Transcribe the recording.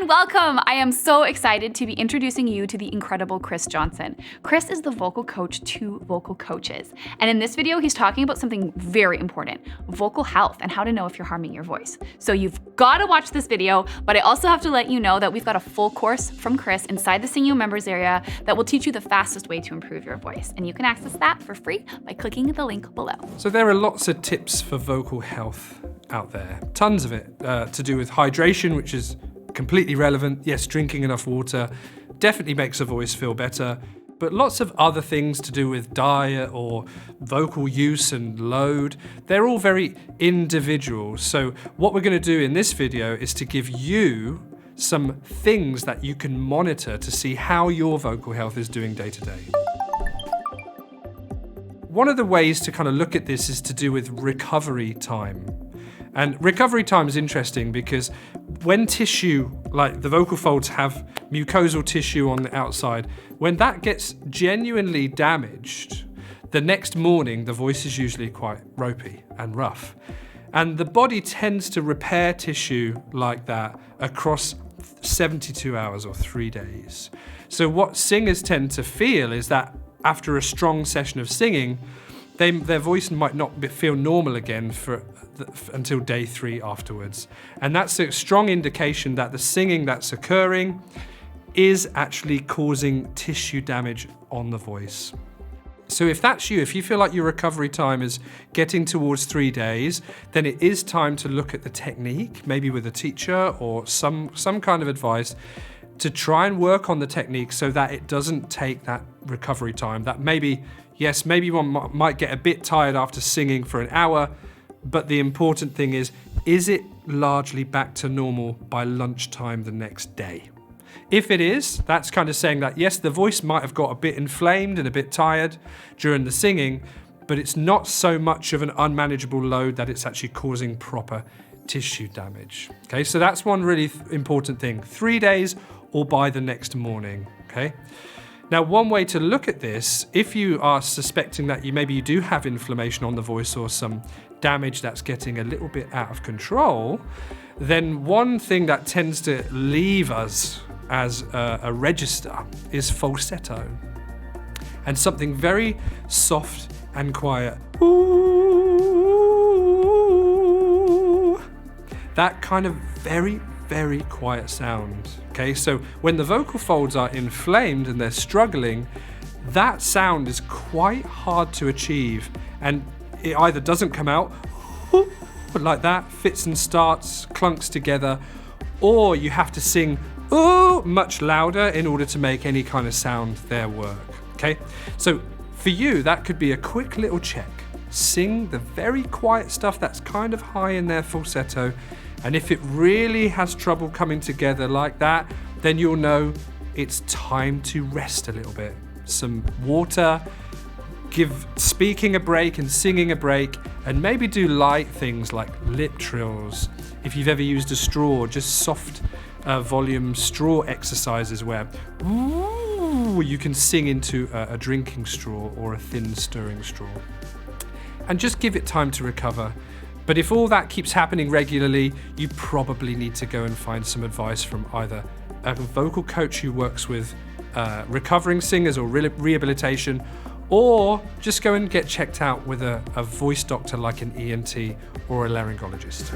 welcome! I am so excited to be introducing you to the incredible Chris Johnson. Chris is the vocal coach to vocal coaches. And in this video, he's talking about something very important, vocal health and how to know if you're harming your voice. So you've got to watch this video, but I also have to let you know that we've got a full course from Chris inside the Singeo members area that will teach you the fastest way to improve your voice. And you can access that for free by clicking the link below. So there are lots of tips for vocal health out there, tons of it, to do with hydration, which is completely relevant. Yes, drinking enough water definitely makes a voice feel better, but lots of other things to do with diet or vocal use and load. They're all very individual. So what we're going to do in this video is to give you some things that you can monitor to see how your vocal health is doing day to day. One of the ways to kind of look at this is to do with recovery time. And recovery time is interesting because when tissue, like the vocal folds have mucosal tissue on the outside, when that gets genuinely damaged, the next morning the voice is usually quite ropey and rough. And the body tends to repair tissue like that across 72 hours or 3 days. So what singers tend to feel is that after a strong session of singing, their voice might not feel normal again until day 3 afterwards. And that's a strong indication that the singing that's occurring is actually causing tissue damage on the voice. So if that's you, if you feel like your recovery time is getting towards 3 days, then it is time to look at the technique, maybe with a teacher or some kind of advice, to try and work on the technique so that it doesn't take that recovery time. That maybe one might get a bit tired after singing for an hour, but the important thing is it largely back to normal by lunchtime the next day? If it is, that's kind of saying that yes, the voice might have got a bit inflamed and a bit tired during the singing, but it's not so much of an unmanageable load that it's actually causing proper tissue damage. Okay, so that's one really important thing. 3 days or by the next morning, okay? Now, one way to look at this, if you are suspecting that maybe you do have inflammation on the voice or some damage that's getting a little bit out of control, then one thing that tends to leave us as a register is falsetto. And something very soft and quiet. Ooh, that kind of very, very quiet sound. Okay, so when the vocal folds are inflamed and they're struggling, that sound is quite hard to achieve, and it either doesn't come out like that, fits and starts, clunks together, or you have to sing much louder in order to make any kind of sound there work. Okay, so for you, that could be a quick little check. Sing the very quiet stuff that's kind of high in their falsetto, and if it really has trouble coming together like that, then you'll know it's time to rest a little bit. Some water, give speaking a break and singing a break, and maybe do light things like lip trills. If you've ever used a straw, just soft volume straw exercises where you can sing into a drinking straw or a thin stirring straw. And just give it time to recover. But if all that keeps happening regularly, you probably need to go and find some advice from either a vocal coach who works with recovering singers or rehabilitation, or just go and get checked out with a voice doctor like an ENT or a laryngologist.